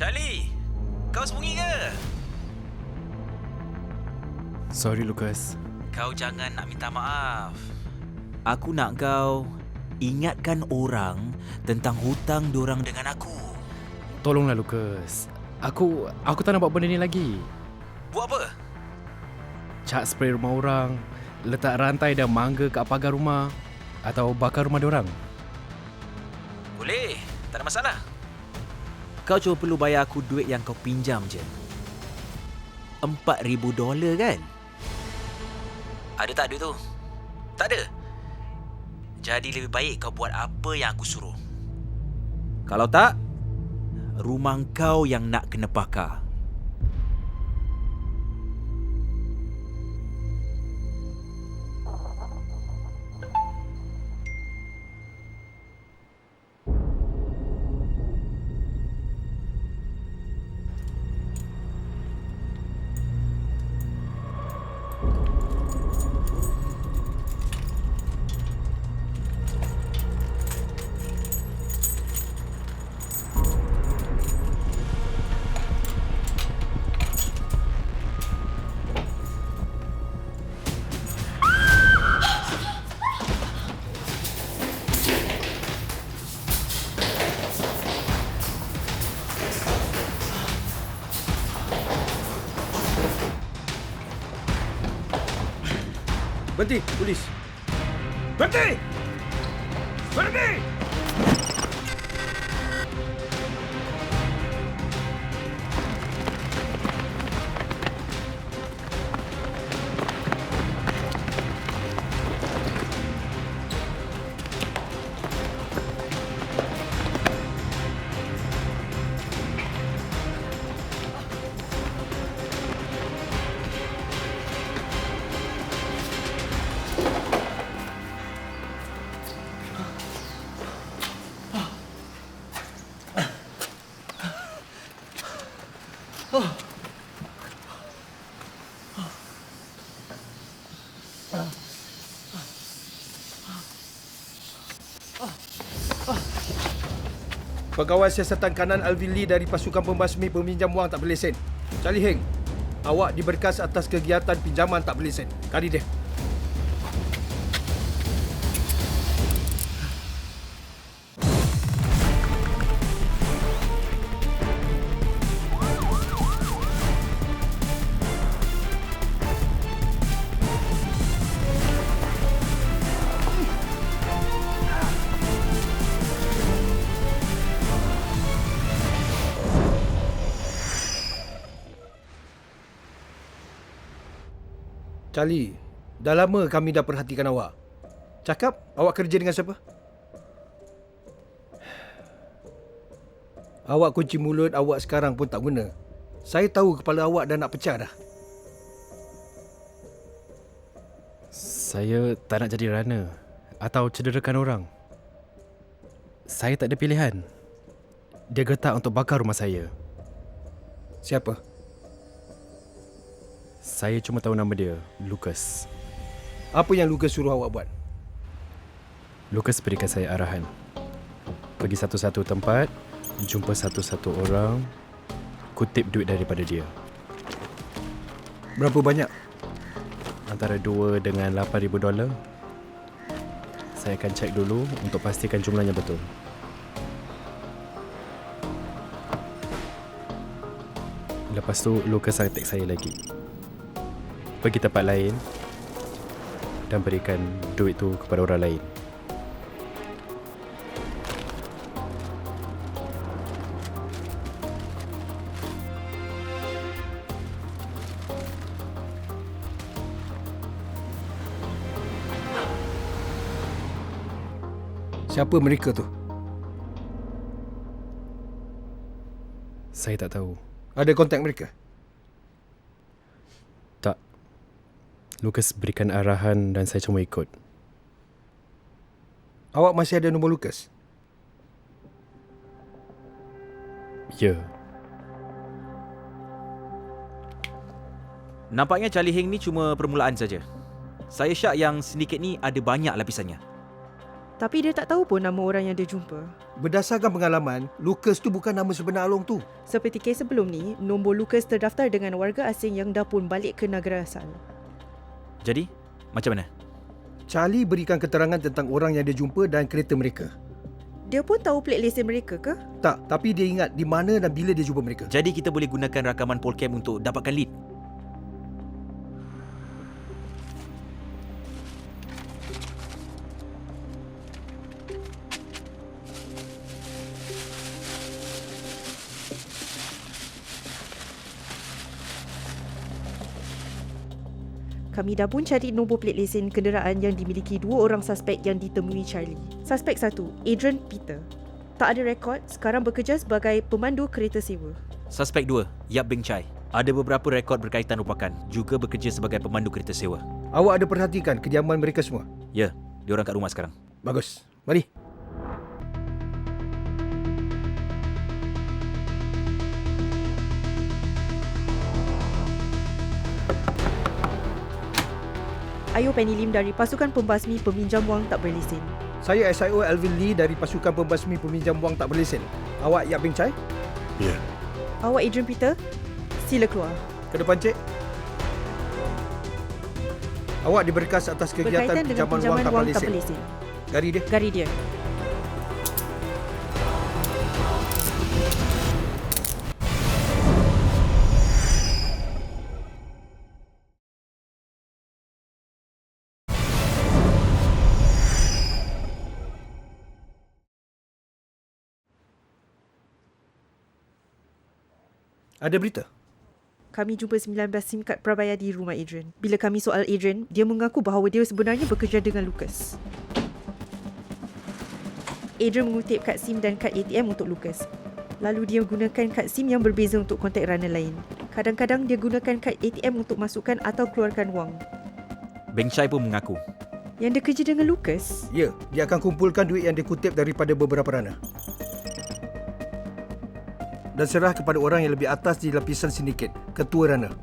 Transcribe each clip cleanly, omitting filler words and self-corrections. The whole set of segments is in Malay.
Charlie, kau sembunyi ke? Sorry Lucas. Kau jangan nak minta maaf. Aku nak kau ingatkan orang tentang hutang diorang dengan aku. Tolonglah Lucas. Aku tak nak buat benda ni lagi. Buat apa? Cat spray rumah orang, letak rantai dan mangga kat pagar rumah, atau bakar rumah diorang. Boleh, tak ada masalah. Kau cuma perlu bayar aku duit yang kau pinjam je. $4,000 kan? Ada tak duit tu? Tak ada? Jadi lebih baik kau buat apa yang aku suruh. Kalau tak, rumah kau yang nak kena bakar. Berhenti, polis. Berhenti! Berhenti! Pegawai siasatan kanan Alvin Lee dari pasukan pembasmi peminjam wang tak berlesen. Charlie Heng, awak diberkas atas kegiatan pinjaman tak berlesen. Kari dia. Charlie, dah lama kami dah perhatikan awak. Cakap, awak kerja dengan siapa? Awak kunci mulut awak sekarang pun tak guna. Saya tahu kepala awak dah nak pecah dah. Saya tak nak jadi runner atau cederakan orang. Saya tak ada pilihan. Dia getah untuk bakar rumah saya. Siapa? Saya cuma tahu nama dia, Lucas. Apa yang Lucas suruh awak buat? Lucas berikan saya arahan. Pergi satu-satu tempat, jumpa satu-satu orang, kutip duit daripada dia. Berapa banyak? Antara 2 dengan $8,000. Saya akan cek dulu untuk pastikan jumlahnya betul. Lepas tu, Lucas akan tag saya lagi. Pergi tempat lain dan berikan duit tu kepada orang lain. Siapa mereka tu? Saya tak tahu. Ada kontak mereka? Tak. Lucas berikan arahan dan saya cuma ikut. Awak masih ada nombor Lucas? Ya. Nampaknya Charlie Heng ni cuma permulaan saja. Saya syak yang sindiket ni ada banyak lapisannya. Tapi dia tak tahu pun nama orang yang dia jumpa. Berdasarkan pengalaman, Lucas tu bukan nama sebenar Along tu. Seperti kes sebelum ni, nombor Lucas terdaftar dengan warga asing yang dah pun balik ke negara asal. Jadi, macam mana? Charlie berikan keterangan tentang orang yang dia jumpa dan kereta mereka. Dia pun tahu plate lesen mereka ke? Tak, tapi dia ingat di mana dan bila dia jumpa mereka. Jadi kita boleh gunakan rakaman Polcam untuk dapatkan lead. Kami dah pun cari nombor plate lesen kenderaan yang dimiliki dua orang suspek yang ditemui Charlie. Suspek 1, Adrian Peter. Tak ada rekod, sekarang bekerja sebagai pemandu kereta sewa. Suspek 2, Yap Beng Chai. Ada beberapa rekod berkaitan rupakan, juga bekerja sebagai pemandu kereta sewa. Awak ada perhatikan kediaman mereka semua? Ya, diorang kat rumah sekarang. Bagus. Mari. Ayo Penny Lim dari Pasukan Pembasmi Peminjam Wang Tak Berlesen. Saya SIO Alvin Lee dari Pasukan Pembasmi Peminjam Wang Tak Berlesen. Awak Yap Beng Chai? Ya. Awak Adrian Peter? Sila keluar. Ke depan, Cik. Awak diberkas atas kegiatan Berkaitan dengan pinjaman wang tak berlesen. Gari dia. Gari dia. Ada berita? Kami jumpa 19 SIM kad Prabaya di rumah Adrian. Bila kami soal Adrian, dia mengaku bahawa dia sebenarnya bekerja dengan Lucas. Adrian mengutip kad SIM dan kad ATM untuk Lucas. Lalu dia gunakan kad SIM yang berbeza untuk kontak runner lain. Kadang-kadang dia gunakan kad ATM untuk masukkan atau keluarkan wang. Beng Chai pun mengaku. Yang dia kerja dengan Lucas? Ya, dia akan kumpulkan duit yang dikutip daripada beberapa runner dan serah kepada orang yang lebih atas di lapisan sindiket, ketua runner.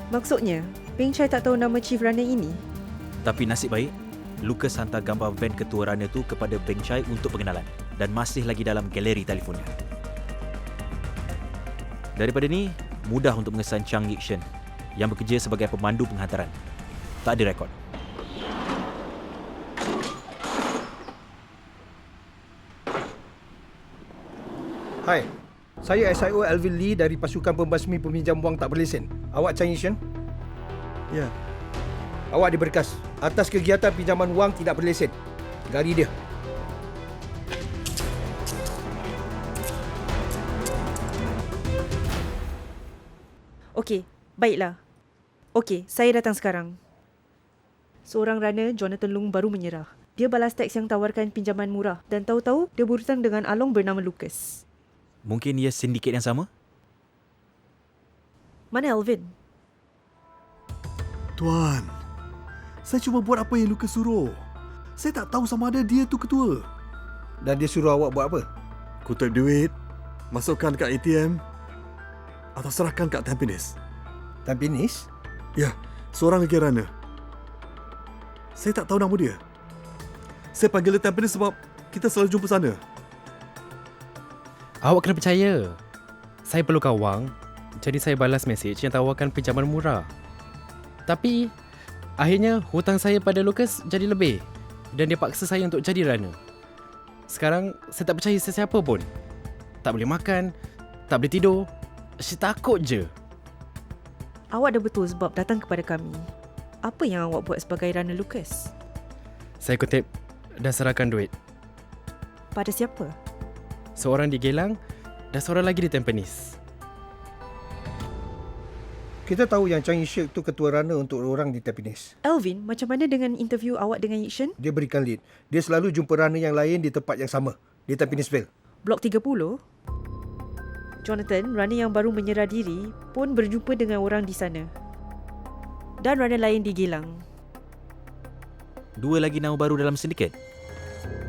Maksudnya, Beng Chai tak tahu nama chief runner ini? Tapi nasib baik, Lucas hantar gambar van ketua runner tu kepada Beng Chai untuk pengenalan dan masih lagi dalam galeri telefonnya. Daripada ni, mudah untuk mengesan Chang Yik Shen yang bekerja sebagai pemandu penghantaran. Tak ada rekod. Hai, saya SIO Alvin Lee dari Pasukan Pembasmi Peminjam Wang Tak Berlesen. Awak Chang Yishan? Ya. Awak diberkas atas kegiatan pinjaman wang tidak berlesen. Gari dia. Okey, baiklah. Okey, saya datang sekarang. Seorang runner, Jonathan Long, baru menyerah. Dia balas teks yang tawarkan pinjaman murah dan tahu-tahu dia berhutang dengan Along bernama Lucas. Mungkin ia sindiket yang sama? Mana Alvin? Tuan, saya cuma buat apa yang Lucas suruh. Saya tak tahu sama ada dia tu ketua. Dan dia suruh awak buat apa? Kutip duit, masukkan kat ATM atau serahkan kat Tampines. Tampines? Ya, seorang lagi runner. Saya tak tahu nama dia. Saya panggil dia Tampines sebab kita selalu jumpa sana. Awak kena percaya. Saya perlukan wang, jadi saya balas mesej yang tawarkan pinjaman murah. Tapi, akhirnya hutang saya pada Lucas jadi lebih dan dia paksa saya untuk jadi runner. Sekarang, saya tak percaya sesiapa pun. Tak boleh makan, tak boleh tidur. Saya takut je. Awak dah betul sebab datang kepada kami. Apa yang awak buat sebagai runner Lucas? Saya kutip dan serahkan duit. Pada siapa? Seorang di Geylang dan seorang lagi di Tampines. Kita tahu yang Chang Yishik tu ketua runner untuk orang di Tampines. Alvin, macam mana dengan interview awak dengan Yik-Shen? Dia berikan lead. Dia selalu jumpa runner yang lain di tempat yang sama, di Tampinesville. Blok 30? Jonathan, runner yang baru menyerah diri, pun berjumpa dengan orang di sana. Dan runner lain di Geylang. Dua lagi nama baru dalam sindiket?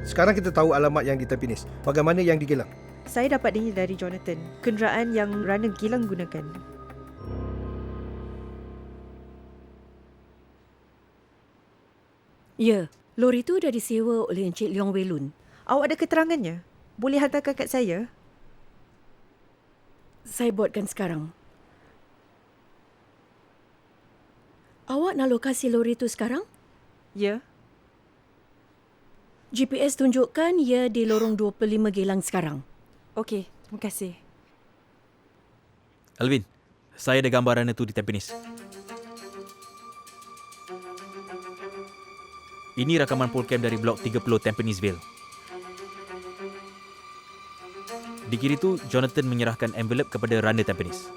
Sekarang kita tahu alamat yang di Tampines. Bagaimana yang di Geylang? Saya dapat ini dari Jonathan. Kenderaan yang Rana Gilang gunakan. Ya, lori tu dah disewa oleh Encik Leong Wei Lun. Awak ada keterangannya? Boleh hantarkan kat saya? Saya buatkan sekarang. Awak nak lokasi lori tu sekarang? Ya. GPS tunjukkan ia di lorong 25 Geylang sekarang. Okey, terima kasih. Alvin, saya ada gambar Rana tu di Tampines. Ini rakaman Polcam dari blok 30 Tampanesville. Di kiri tu, Jonathan menyerahkan envelope kepada Rana Tampines.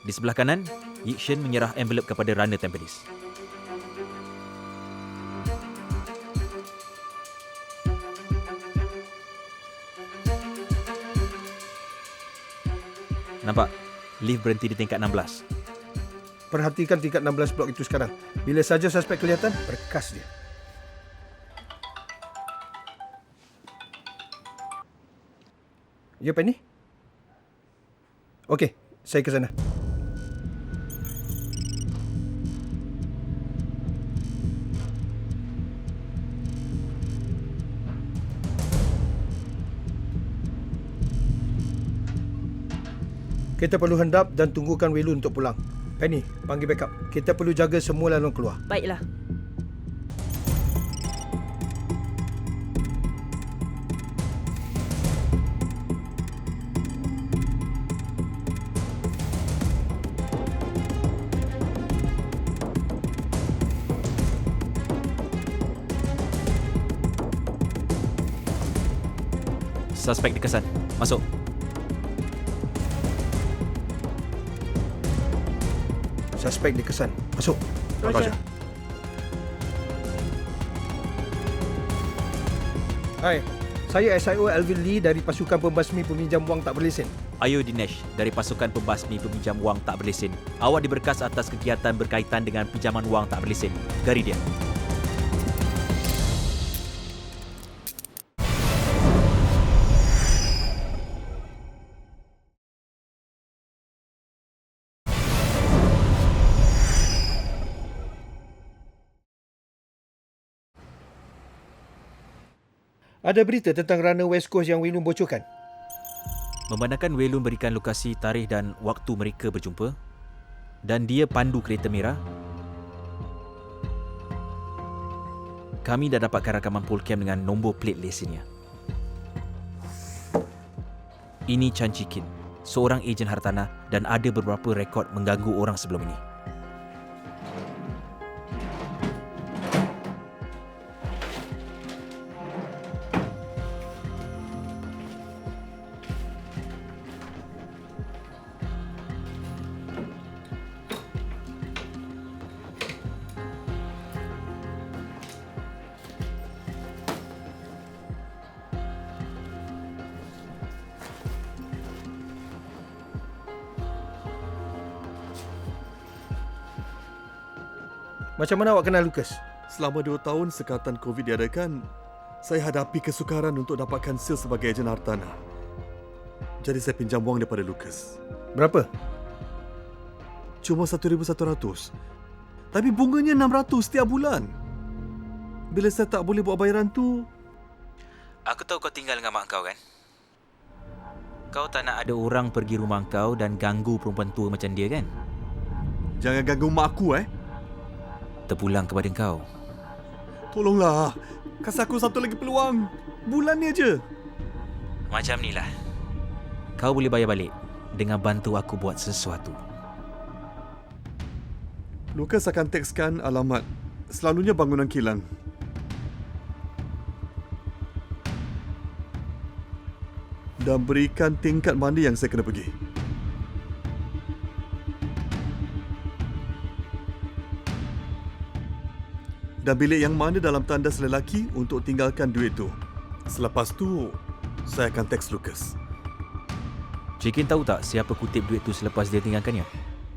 Di sebelah kanan, Yikshen menyerah envelope kepada Rana Tampines. Nampak? Lift berhenti di tingkat 16. Perhatikan tingkat 16 blok itu sekarang. Bila saja suspek kelihatan, berkas dia. Ya, Penny? Okey, saya ke sana. Kita perlu hendap dan tunggukan Wei Lun untuk pulang. Penny, panggil backup. Kita perlu jaga semua laluan keluar. Baiklah. Suspek dikesan. Masuk. Suspek dikesan. Masuk. Roger. Hai, saya SIO Alvin Lee dari Pasukan Pembasmi Peminjam Wang Tak Berlesen. Ayo Dinesh dari Pasukan Pembasmi Peminjam Wang Tak Berlesen. Awak diberkas atas kegiatan berkaitan dengan pinjaman wang tak berlesen. Gari dia. Ada berita tentang Rana West Coast yang Wei Lun bocorkan? Memandangkan Wei Lun berikan lokasi, tarikh dan waktu mereka berjumpa dan dia pandu kereta merah, kami dah dapatkan rakaman Polcam dengan nombor plate lesennya. Ini Chan Chikin, seorang ejen hartanah dan ada beberapa rekod mengganggu orang sebelum ini. Macam mana awak kenal Lucas? Selama 2 tahun sekatan COVID diadakan, saya hadapi kesukaran untuk dapatkan sil sebagai ejen hartanah. Jadi saya pinjam wang daripada Lucas. Berapa? Cuma 1,100. Tapi bunganya 600 setiap bulan. Bila saya tak boleh buat bayaran tu, Aku tahu kau tinggal dengan mak kau kan? Kau tak nak ada orang pergi rumah kau dan ganggu perempuan tua macam dia kan? jangan ganggu mak aku Terpulang kepada kau. Tolonglah. Kasih aku satu lagi peluang. Bulan ni aja. Macam ni lah. Kau boleh bayar balik dengan bantu aku buat sesuatu. Lucas akan tekskan alamat. Selalunya bangunan kilang. Dan berikan tingkat mana yang saya kena pergi. Dan bilik yang mana dalam tandas lelaki untuk tinggalkan duit tu. Selepas tu, saya akan teks Lucas. Chikin tahu tak siapa kutip duit tu selepas dia tinggalkannya?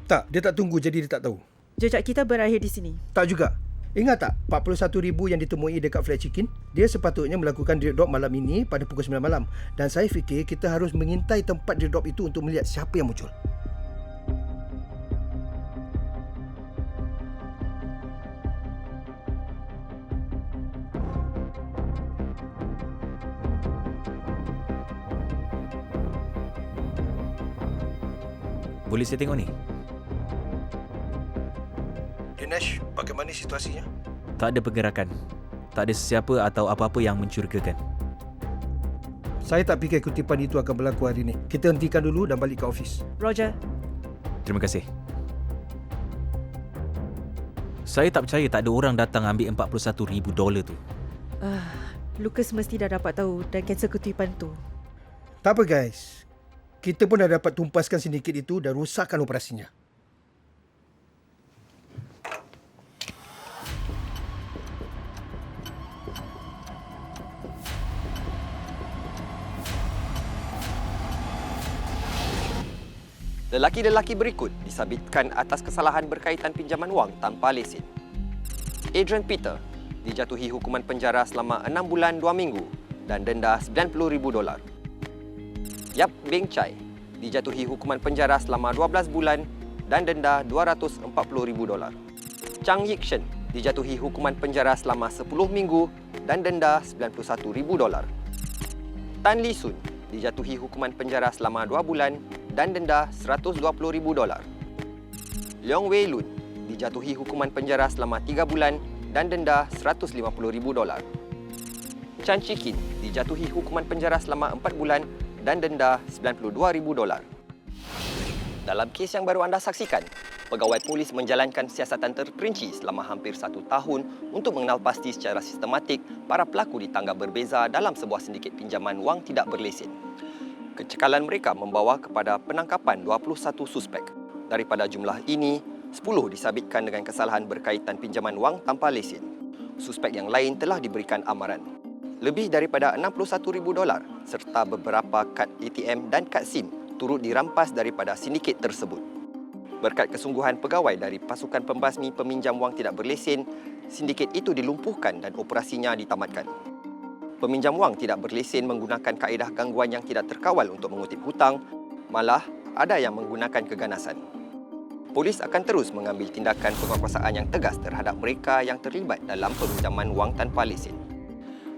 Tak, dia tak tunggu jadi dia tak tahu. Jejak kita berakhir di sini. Tak juga. Ingat tak 41,000 yang ditemui dekat Flat Chicken? Dia sepatutnya melakukan drop malam ini pada pukul 9 malam. Dan saya fikir kita harus mengintai tempat drop itu untuk melihat siapa yang muncul. Boleh saya tengok ni? Dinesh, bagaimana situasinya? Tak ada pergerakan. Tak ada sesiapa atau apa-apa yang mencurigakan. Saya tak fikir kutipan itu akan berlaku hari ini. Kita hentikan dulu dan balik ke ofis. Roger. Terima kasih. Saya tak percaya tak ada orang datang ambil $41,000 tu. Lucas mesti dah dapat tahu dan cancel kutipan tu. Tak apa guys. Kita pun dah dapat tumpaskan sindiket itu dan rosakkan operasinya. Lelaki-lelaki berikut disabitkan atas kesalahan berkaitan pinjaman wang tanpa lesen. Adrian Peter dijatuhi hukuman penjara selama 6 bulan 2 minggu dan denda $90,000. Yap Beng Chai dijatuhi hukuman penjara selama 12 bulan dan denda $240,000. Chang Yik Shen dijatuhi hukuman penjara selama 10 minggu dan denda $91,000. Tan Lee Sun dijatuhi hukuman penjara selama 2 bulan dan denda $120,000. Leong Wei Lun dijatuhi hukuman penjara selama 3 bulan dan denda $150,000. Chan Chi Kin dijatuhi hukuman penjara selama 4 bulan dan denda $92,000. Dalam kes yang baru anda saksikan, pegawai polis menjalankan siasatan terperinci selama hampir 1 tahun untuk mengenal pasti secara sistematik para pelaku di tangga berbeza dalam sebuah sindiket pinjaman wang tidak berlesen. Kecekalan mereka membawa kepada penangkapan 21 suspek. Daripada jumlah ini, 10 disabitkan dengan kesalahan berkaitan pinjaman wang tanpa lesen. Suspek yang lain telah diberikan amaran. Lebih daripada $61,000 serta beberapa kad ATM dan kad SIM turut dirampas daripada sindiket tersebut. Berkat kesungguhan pegawai dari pasukan pembasmi peminjam wang tidak berlesen, sindiket itu dilumpuhkan dan operasinya ditamatkan. Peminjam wang tidak berlesen menggunakan kaedah gangguan yang tidak terkawal untuk mengutip hutang, malah ada yang menggunakan keganasan. Polis akan terus mengambil tindakan penguasaan yang tegas terhadap mereka yang terlibat dalam peminjaman wang tanpa lesen.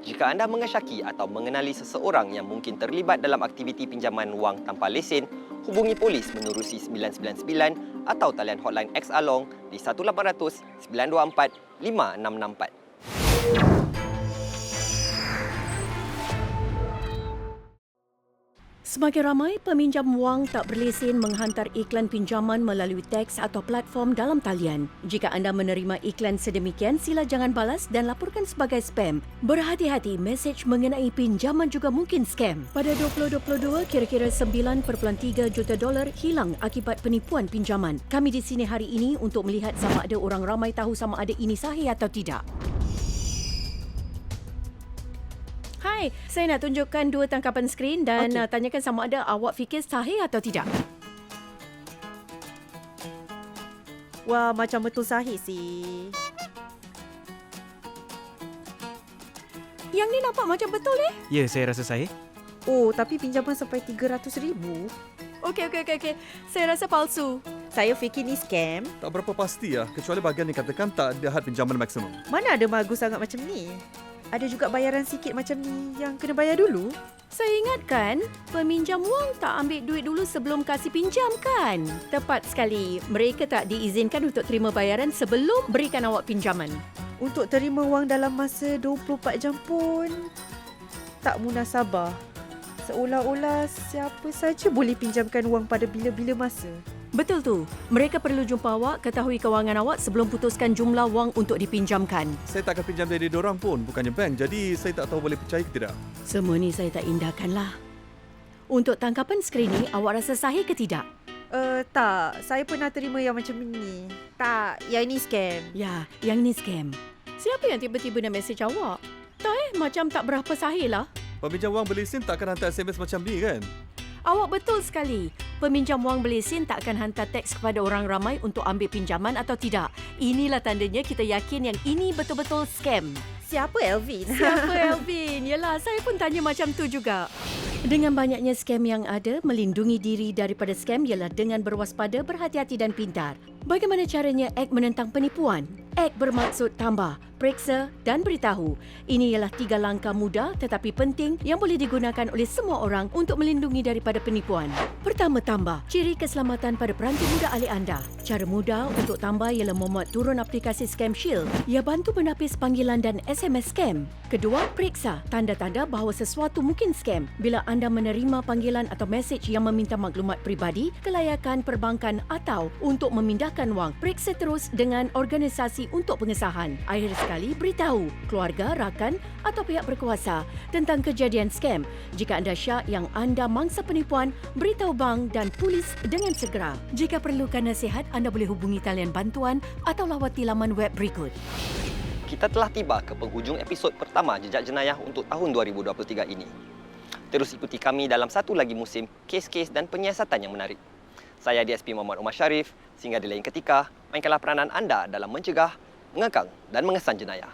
Jika anda mengesyaki atau mengenali seseorang yang mungkin terlibat dalam aktiviti pinjaman wang tanpa lesen, hubungi polis menerusi 999 atau talian hotline X-Along di 1800-924-5664. Semakin ramai peminjam wang tak berlesen menghantar iklan pinjaman melalui teks atau platform dalam talian. Jika anda menerima iklan sedemikian, sila jangan balas dan laporkan sebagai spam. Berhati-hati, mesej mengenai pinjaman juga mungkin scam. Pada 2022, kira-kira $9.3 juta hilang akibat penipuan pinjaman. Kami di sini hari ini untuk melihat sama ada orang ramai tahu sama ada ini sahih atau tidak. Hai, saya nak tunjukkan 2 tangkapan skrin dan tanyakan sama ada awak fikir sahih atau tidak. Wah, macam betul sahih sih. Yang ni nampak macam betul Ya, saya rasa sahih. Oh, tapi pinjaman sampai $300,000. Okey. Saya rasa palsu. Saya fikir ni scam. Tak berapa pasti kecuali bahagian yang katakan tak ada had pinjaman maksimum. Mana ada bagus sangat macam ni? Ada juga bayaran sikit macam ni yang kena bayar dulu. Saya ingatkan, peminjam wang tak ambil duit dulu sebelum kasih pinjam kan? Tepat sekali. Mereka tak diizinkan untuk terima bayaran sebelum berikan awak pinjaman. Untuk terima wang dalam masa 24 jam pun tak munasabah. Seolah-olah siapa saja boleh pinjamkan wang pada bila-bila masa. Betul tu. Mereka perlu jumpa awak, ketahui kewangan awak sebelum putuskan jumlah wang untuk dipinjamkan. Saya tak akan pinjam dari diorang pun, bukannya bank. Jadi saya tak tahu boleh percaya ke tidak. Semua ni saya tak indahkanlah. Untuk tangkapan skrin ni, awak rasa sahih ke tidak? Tak. Saya pernah terima yang macam ni. Tak, yang ini scam. Ya, yang ni scam. Siapa yang tiba-tiba nak mesej awak? Tak macam tak berapa sahih lah. Peminjam wang berlesen tak akan hantar SMS macam ni kan? Awak betul sekali. Peminjam wang berlesen tak akan hantar teks kepada orang ramai untuk ambil pinjaman atau tidak. Inilah tandanya kita yakin yang ini betul-betul scam. Siapa Elvin? Siapa Elvin? Yalah, saya pun tanya macam tu juga. Dengan banyaknya scam yang ada, melindungi diri daripada scam ialah dengan berwaspada, berhati-hati dan pintar. Bagaimana caranya Act menentang penipuan? Act bermaksud tambah, periksa dan beritahu. Ini ialah 3 langkah mudah tetapi penting yang boleh digunakan oleh semua orang untuk melindungi daripada penipuan. Pertama, tambah. Ciri keselamatan pada peranti muda ahli anda. Cara mudah untuk tambah ialah memuat turun aplikasi Scam Shield. Ia bantu menapis panggilan dan SMS scam. Kedua, periksa tanda-tanda bahawa sesuatu mungkin scam. Bila anda menerima panggilan atau mesej yang meminta maklumat peribadi, kelayakan perbankan atau untuk memindahkan wang, periksa terus dengan organisasi untuk pengesahan. Akhir sekali, beritahu keluarga, rakan atau pihak berkuasa tentang kejadian scam. Jika anda syak yang anda mangsa penipuan, beritahu bank dan polis dengan segera. Jika perlukan nasihat, anda boleh hubungi talian bantuan atau lawati laman web berikut. Kita telah tiba ke penghujung episod pertama Jejak Jenayah untuk tahun 2023 ini. Terus ikuti kami dalam satu lagi musim kes-kes dan penyiasatan yang menarik. Saya DSP Muhammad Omar Sharif. Sehingga di lain ketika, mainkanlah peranan anda dalam mencegah, mengekang dan mengesan jenayah.